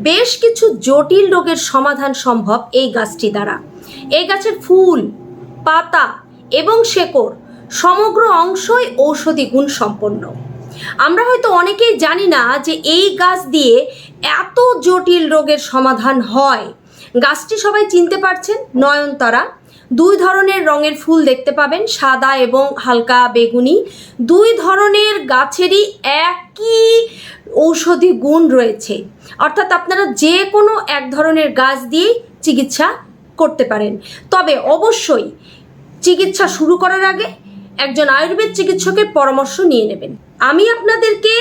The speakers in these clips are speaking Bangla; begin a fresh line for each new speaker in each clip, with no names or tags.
বেশ কিছু জটিল রোগের সমাধান সম্ভব এই গাছটি দ্বারা। এই গাছের ফুল, পাতা এবং শেকড় সমগ্র অংশই ঔষধি গুণ সম্পন্ন। আমরা হয়তো অনেকেই জানি না যে এই গাছ দিয়ে এত জটিল রোগের সমাধান হয়। গাছটি সবাই চিনতে পারছেন, নয়নতারা। দুই ধরনের রঙের ফুল দেখতে পাবেন, সাদা এবং হালকা বেগুনি। দুই ধরনের গাছেরই একই ঔষধি গুণ রয়েছে, অর্থাৎ আপনারা যে কোনো এক ধরনের গাছ দিয়েই চিকিৎসা করতে পারেন। তবে অবশ্যই চিকিৎসা শুরু করার আগে একজন আয়ুর্বেদ চিকিৎসকের পরামর্শ নিয়ে নেবেন। আমি আপনাদেরকে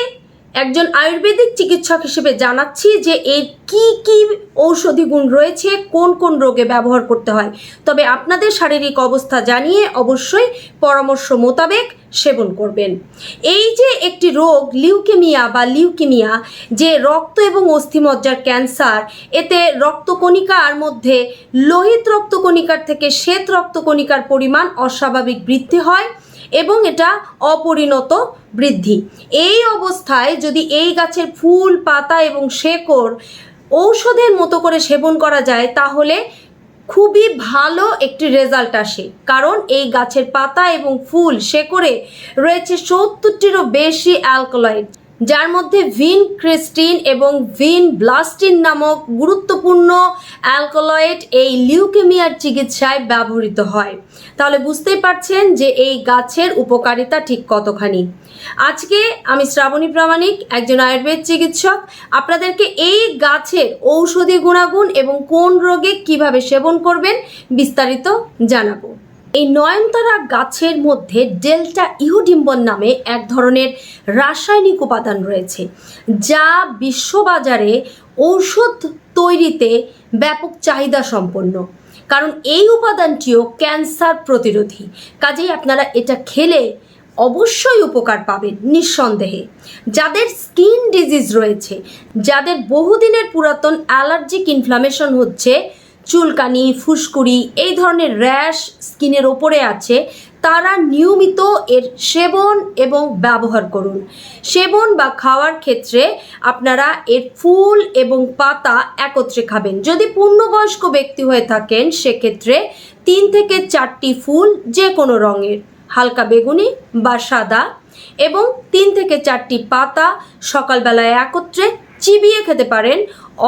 একজন আয়ুর্বেদিক চিকিৎসক হিসেবে জানাচ্ছি যে এর কি কি ঔষধি গুণ রয়েছে, কোন কোন রোগে ব্যবহার করতে হয়। তবে আপনাদের শারীরিক অবস্থা জানিয়ে অবশ্যই পরামর্শ মোতাবেক সেবন করবেন। এই যে একটি রোগ লিউকেমিয়া, যে রক্ত এবং অস্থিমজ্জার ক্যান্সার, এতে রক্তকণিকার মধ্যে লোহিত রক্তকণিকার থেকে শ্বেত রক্তকণিকার পরিমাণ অস্বাভাবিক বৃদ্ধি হয় এবং এটা অপরিণত বৃদ্ধি। এই অবস্থায় যদি এই গাছের ফুল, পাতা এবং শেকড় ঔষধের মতো করে সেবন করা যায় তাহলে খুবই ভালো একটি রেজাল্ট আসে। কারণ এই গাছের পাতা এবং ফুল, শেকড়ে রয়েছে 70টিরও বেশি অ্যালকালয়েড, যার মধ্যে ভিনক্রিস্টিন এবং ভিনব্লাস্টিন নামক গুরুত্বপূর্ণ অ্যালকালয়েড এই লিউকেমিয়ার চিকিৎসায় ব্যবহৃত হয়। তাহলে বুঝতেই পারছেন যে এই গাছের উপকারিতা ঠিক কতখানি। আজকে আমি শ্রাবণী প্রামাণিক, একজন আয়ুর্বেদ চিকিৎসক, আপনাদেরকে এই গাছের ঔষধি গুণাগুণ এবং কোন রোগে কিভাবে সেবন করবেন বিস্তারিত জানাবো। এই নয়নতারা গাছের মধ্যে ডেল্টা ইহুডিম্বন নামে এক ধরনের রাসায়নিক উপাদান রয়েছে, যা বিশ্ববাজারে ঔষধ তৈরিতে ব্যাপক চাহিদা সম্পন্ন। কারণ এই উপাদানটিও ক্যান্সার প্রতিরোধী। কাজেই আপনারা এটা খেলে অবশ্যই উপকার পাবেন নিঃসন্দেহে। যাদের স্কিন ডিজিজ রয়েছে, যাদের বহুদিনের পুরাতন অ্যালার্জিক ইনফ্লামেশন হচ্ছে, চুলকানি, ফুসকুড়ি, এই ধরনের র্যাশ স্কিনের ওপরে আছে, তারা নিয়মিত এর সেবন এবং ব্যবহার করুন। সেবন বা খাওয়ার ক্ষেত্রে আপনারা এর ফুল এবং পাতা একত্রে খাবেন। যদি পূর্ণবয়স্ক ব্যক্তি হয়ে থাকেন সেক্ষেত্রে 3 থেকে 4টি ফুল যে কোনো রঙের, হালকা বেগুনি বা সাদা, এবং 3 থেকে 4টি পাতা সকালবেলায় একত্রে চিবিয়ে খেতে পারেন,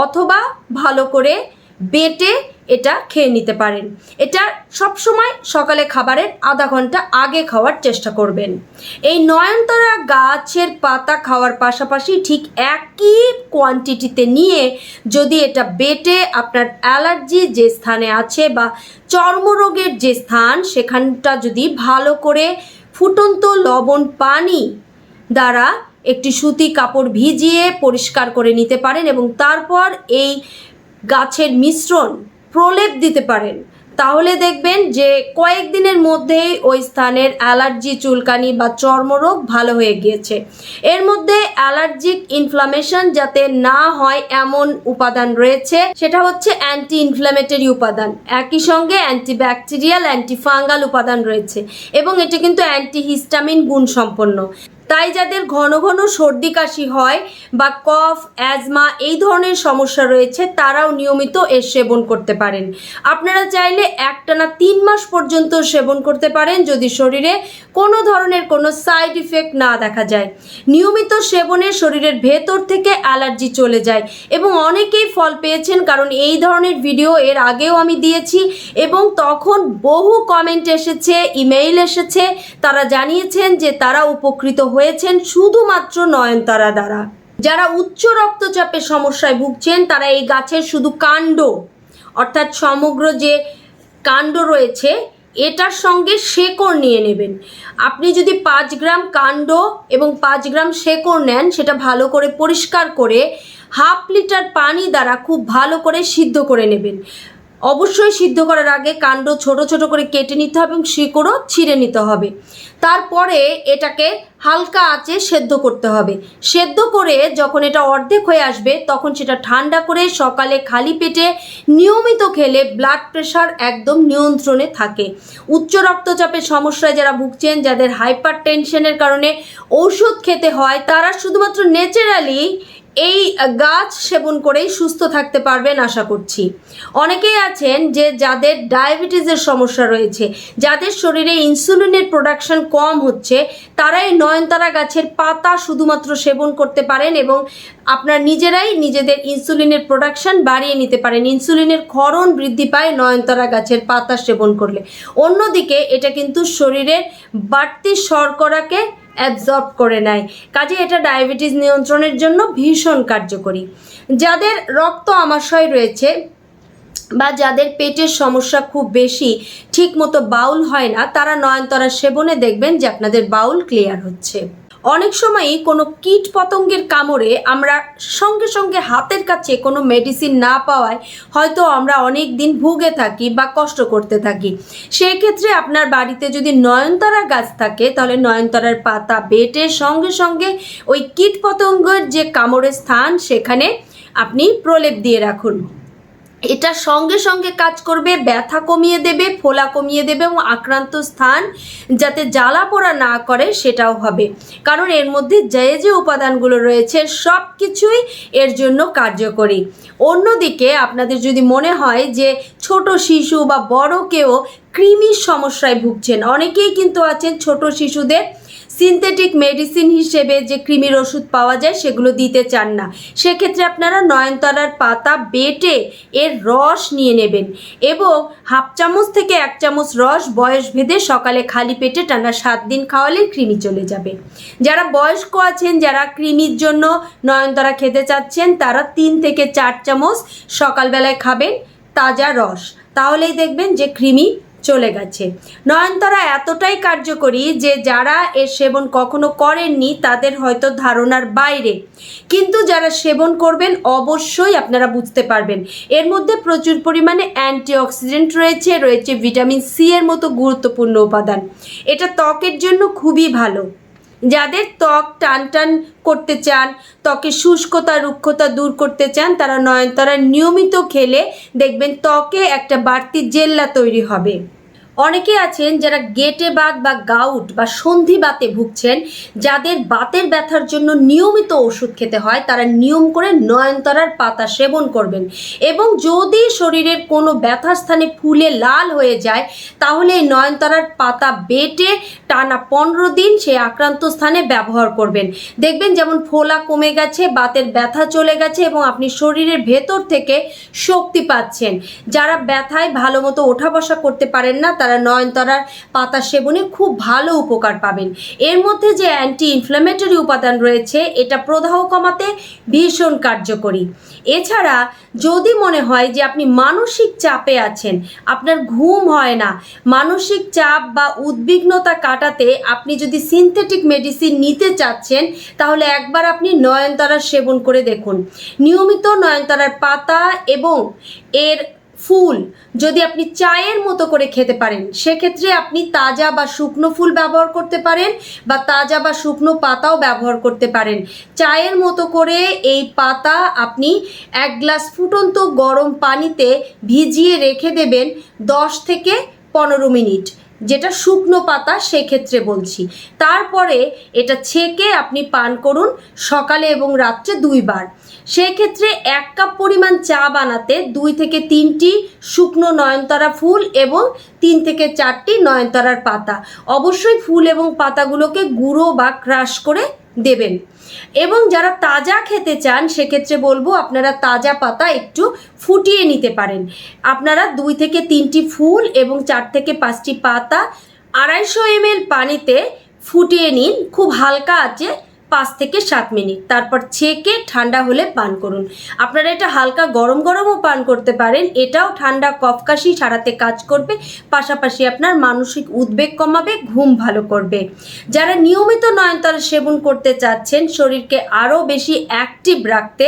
অথবা ভালো করে বেটে এটা খেয়ে নিতে পারেন। এটা সবসময় সকালে খাবারের আধা ঘন্টা আগে খাওয়ার চেষ্টা করবেন। এই নয়নতারা গাছের পাতা খাওয়ার পাশাপাশি ঠিক একই কোয়ান্টিটিতে নিয়ে যদি এটা বেটে আপনার অ্যালার্জি যে স্থানে আছে বা চর্মরোগের যে স্থান, সেখানটা যদি ভালো করে ফুটন্ত লবণ পানি দ্বারা একটি সুতি কাপড় ভিজিয়ে পরিষ্কার করে নিতে পারেন এবং তারপর এই গাছের মিশ্রণ প্রলেপ দিতে পারেন, তাহলে দেখবেন যে কয়েকদিনের মধ্যেই ওই স্থানের অ্যালার্জি, চুলকানি বা চর্মরোগ ভালো হয়ে গিয়েছে। এর মধ্যে অ্যালার্জিক ইনফ্লামেশন যাতে না হয় এমন উপাদান রয়েছে, সেটা হচ্ছে অ্যান্টি ইনফ্ল্যামেটরি উপাদান, একই সঙ্গে অ্যান্টিব্যাকটেরিয়াল, অ্যান্টিফাঙ্গাল উপাদান রয়েছে এবং এটা কিন্তু অ্যান্টিহিস্টামিন গুণ সম্পন্ন। তাই যাদের ঘন ঘন সর্দি কাশি হয় বা কফ, অ্যাজমা এই ধরনের সমস্যা রয়েছে, তারাও নিয়মিত এর সেবন করতে পারেন। আপনারা চাইলে একটানা 3 মাস পর্যন্ত সেবন করতে পারেন যদি শরীরে কোনো ধরনের কোনো সাইড ইফেক্ট না দেখা যায়। নিয়মিত সেবনে শরীরের ভেতর থেকে অ্যালার্জি চলে যায় এবং অনেকেই ফল পেয়েছেন, কারণ এই ধরনের ভিডিও এর আগেও আমি দিয়েছি এবং তখন বহু কমেন্ট এসেছে, ইমেইল এসেছে, তারা জানিয়েছেন যে তারা উপকৃত হয়েছেন শুধুমাত্র নয়নতারা দ্বারা। যারা উচ্চ রক্তচাপের সমস্যায় ভুগছেন তারা এই গাছের শুধু কাণ্ড, অর্থাৎ সমগ্র যে কাণ্ড রয়েছে এটার সঙ্গে শেকড় নিয়ে নেবেন। আপনি যদি 5 গ্রাম কাণ্ড এবং 5 গ্রাম শেকড় নেন, সেটা ভালো করে পরিষ্কার করে হাফ লিটার পানি দ্বারা খুব ভালো করে সিদ্ধ করে নেবেন। অবশ্যই সিদ্ধ করার আগে কাণ্ড ছোট ছোট করে কেটে নিতে হবে এবং শিকড়ও ছিঁড়ে নিতে হবে। তারপরে এটাকে হালকা আঁচে সেদ্ধ করতে হবে। সেদ্ধ করে যখন এটা অর্ধেক হয়ে আসবে তখন সেটা ঠান্ডা করে সকালে খালি পেটে নিয়মিত খেলে ব্লাড প্রেশার একদম নিয়ন্ত্রণে থাকে। উচ্চ রক্তচাপের সমস্যায় যারা ভুগছেন, যাদের হাইপার টেনশনের কারণে ওষুধ খেতে হয়, তারা শুধুমাত্র ন্যাচারালি এই গাছ সেবন করেই সুস্থ থাকতে পারবেন আশা করছি। অনেকেই আছেন যে যাদের ডায়াবেটিসের সমস্যা রয়েছে, যাদের শরীরে ইনসুলিনের প্রোডাকশন কম হচ্ছে, তারা এই নয়নতারা গাছের পাতা শুধুমাত্র সেবন করতে পারেন এবং আপনার নিজেরাই নিজেদের ইনসুলিনের প্রোডাকশন বাড়িয়ে নিতে পারেন। ইনসুলিনের ক্ষরণ বৃদ্ধি পায় নয়নতারা গাছের পাতা সেবন করলে। অন্যদিকে এটা কিন্তু শরীরের বাড়তি শর্করাকে অ্যাবজর্ব করে নেয়, কাজে এটা ডায়াবেটিস নিয়ন্ত্রণের জন্য ভীষণ কার্যকরী। যাদের রক্ত আমাশয় রয়েছে বা যাদের পেটের সমস্যা খুব বেশি, ঠিকমতো বাউল হয় না, তারা নয়নতারা সেবনে দেখবেন যে আপনাদের বাউল ক্লিয়ার হচ্ছে। অনেক সময়ই কোনো কীট পতঙ্গের কামড়ে আমরা সঙ্গে সঙ্গে হাতের কাছে কোনো মেডিসিন না পাওয়ায় হয়তো আমরা অনেক দিন ভুগে থাকি বা কষ্ট করতে থাকি। সেই ক্ষেত্রে আপনার বাড়িতে যদি নয়নতারা গাছ থাকে, তাহলে নয়নতারার পাতা বেটে সঙ্গে সঙ্গে ওই কীট পতঙ্গের যে কামড়ের স্থান সেখানে আপনি প্রলেপ দিয়ে রাখুন। এটা সঙ্গে সঙ্গে কাজ করবে, ব্যথা কমিয়ে দেবে, ফোলা কমিয়ে দেবে এবং আক্রান্ত স্থান যাতে জ্বালা পোড়া না করে সেটাও হবে, কারণ এর মধ্যে যে উপাদানগুলো রয়েছে সব কিছুই এর জন্য কার্যকরী। অন্যদিকে আপনাদের যদি মনে হয় যে ছোট শিশু বা বড় কেউ কৃমির সমস্যায় ভুগছেন, অনেকেই কিন্তু আছেন ছোট শিশুদের সিনথেটিক মেডিসিন হিসেবে যে কৃমির ওষুধ পাওয়া যায় সেগুলো দিতে চান না, সেক্ষেত্রে আপনারা নয়নতারার পাতা বেটে এর রস নিয়ে নেবেন এবং হাফ চামচ থেকে 1 চামচ রস বয়স ভেদে সকালে খালি পেটে টানা 7 দিন খাওয়ালে কৃমি চলে যাবে। যারা বয়স্ক আছেন, যারা কৃমির জন্য নয়নতারা খেতে চাচ্ছেন, তারা 3 থেকে 4 চামচ সকালবেলায় খাবেন তাজা রস, তাহলেই দেখবেন যে কৃমি চলে গেছে। নয়নতারা এতটাই কার্যকরী যে যারা এর সেবন কখনো করেননি তাদের হয়তো ধারণার বাইরে, কিন্তু যারা সেবন করবেন অবশ্যই আপনারা বুঝতে পারবেন। এর মধ্যে প্রচুর পরিমাণে অ্যান্টিঅক্সিডেন্ট রয়েছে ভিটামিন সি এর মতো গুরুত্বপূর্ণ উপাদান। এটা ত্বকের জন্য খুবই ভালো। যাদের ত্বক টান করতে চান, ত্বকের শুষ্কতা রুক্ষতা দূর করতে চান, তারা নয়নতারা নিয়মিত খেলে দেখবেন ত্বকে একটা বাড়তি জেল্লা তৈরি হবে। অনেকে আছেন যারা গেটে বাত বা গাউট বা সন্ধি বাতে ভুগছেন, যাদের বাতের ব্যথার জন্য নিয়মিত ওষুধ খেতে হয়, তারা নিয়ম করে নয়নতারার পাতা সেবন করবেন এবং যদি শরীরের কোনো ব্যথা স্থানে ফুলে লাল হয়ে যায়, তাহলে এই নয়নতারার পাতা বেটে টানা 15 দিন সেই আক্রান্ত স্থানে ব্যবহার করবেন। দেখবেন যেমন ফোলা কমে গেছে, বাতের ব্যথা চলে গেছে এবং আপনি শরীরের ভেতর থেকে শক্তি পাচ্ছেন। যারা ব্যথায় ভালো মতো ওঠা বসা করতে পারেন না, তারা নয়নতারার পাতা সেবনে খুব ভালো উপকার পাবেন। এর মধ্যে যে অ্যান্টি ইনফ্ল্যামেটরি উপাদান রয়েছে, এটা প্রদাহ কমাতে ভীষণ কার্যকরী। এছাড়া যদি মনে হয় যে আপনি মানসিক চাপে আছেন, আপনার ঘুম হয় না, মানসিক চাপ বা উদ্বিগ্নতা কাটাতে আপনি যদি সিনথেটিক মেডিসিন নিতে চাচ্ছেন, তাহলে একবার আপনি নয়নতারার সেবন করে দেখুন। নিয়মিত নয়নতারার পাতা এবং এর ফুল যদি আপনি চায়ের মতো করে খেতে পারেন, সেক্ষেত্রে আপনি তাজা বা শুকনো ফুল ব্যবহার করতে পারেন বা তাজা বা শুকনো পাতাও ব্যবহার করতে পারেন। চায়ের মতো করে এই পাতা আপনি 1 গ্লাস ফুটন্ত গরম পানিতে ভিজিয়ে রেখে দেবেন 10 থেকে 15 মিনিট, যেটা শুকনো পাতা সেক্ষেত্রে বলছি। তারপরে এটা ছেঁকে আপনি পান করুন সকালে এবং রাত্রে 2 বার। সেক্ষেত্রে 1 কাপ পরিমাণ চা বানাতে 2 থেকে 3টি শুকনো নয়নতারা ফুল এবং 3 থেকে 4টি নয়নতারার পাতা, অবশ্যই ফুল এবং পাতাগুলোকে গুঁড়ো বা ক্রাশ করে দেবেন। এবং যারা তাজা খেতে চান, সেক্ষেত্রে বলবো আপনারা তাজা পাতা একটু ফুটিয়ে নিতে পারেন। আপনারা 2 থেকে 3টি ফুল এবং 4 থেকে 5টি পাতা 250 ml পানিতে ফুটিয়ে নিন খুব হালকা আঁচে 5 থেকে 7 মিনিট, তারপর ছেঁকে ঠান্ডা হলে পান করুন। আপনারা এটা হালকা গরমও পান করতে পারেন, এটাও ঠান্ডা কফ কাশি সারাতে কাজ করবে, পাশাপাশি আপনার মানসিক উদ্বেগ কমাবে, ঘুম ভালো করবে। যারা নিয়মিত নয়নতারা সেবন করতে চাচ্ছেন শরীরকে আরও বেশি অ্যাক্টিভ রাখতে,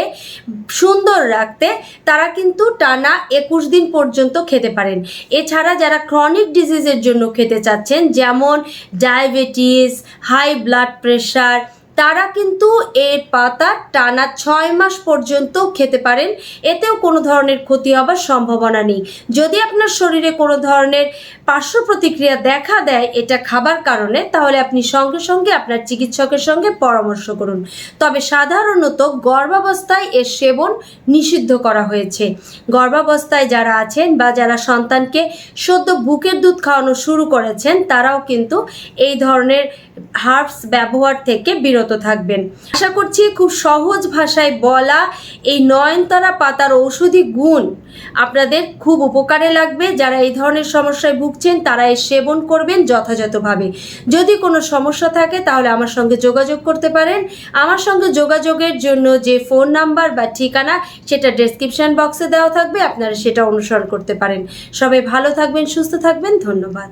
সুন্দর রাখতে, তারা কিন্তু টানা 21 দিন পর্যন্ত খেতে পারেন। এছাড়া যারা ক্রনিক ডিজিজের জন্য খেতে চাচ্ছেন, যেমন ডায়াবেটিস, হাই ব্লাড প্রেশার, তারা কিন্তু এর পাতা টানা 6 মাস পর্যন্ত খেতে পারেন। এতেও কোনো ধরনের ক্ষতি হবার সম্ভাবনা নেই। যদি আপনার শরীরে কোনো ধরনের পার্শ্ব প্রতিক্রিয়া দেখা দেয় এটা খাবার কারণে, তাহলে আপনি সঙ্গে সঙ্গে আপনার চিকিৎসকের সঙ্গে পরামর্শ করুন। তবে সাধারণত গর্ভাবস্থায় এর সেবন নিষিদ্ধ করা হয়েছে। গর্ভাবস্থায় যারা আছেন বা যারা সন্তানকে সদ্য বুকের দুধ খাওয়ানো শুরু করেছেন, তারাও কিন্তু এই ধরনের হার্বস ব্যবহার থেকে বিরত থাকবেন। আশা করছি খুব সহজ ভাষায় বলা এই নয়নতারা পাতার ঔষধি গুণ আপনাদের খুব উপকারে লাগবে। যারা এই ধরনের সমস্যায় ভুগছেন তারা এর সেবন করবেন যথাযথভাবে। যদি কোনো সমস্যা থাকে তাহলে আমার সঙ্গে যোগাযোগ করতে পারেন। আমার সঙ্গে যোগাযোগের জন্য যে ফোন নাম্বার বা ঠিকানা সেটা ডেসক্রিপশন বক্সে দেওয়া থাকবে, আপনারা সেটা অনুসরণ করতে পারেন। সবাই ভালো থাকবেন, সুস্থ থাকবেন। ধন্যবাদ।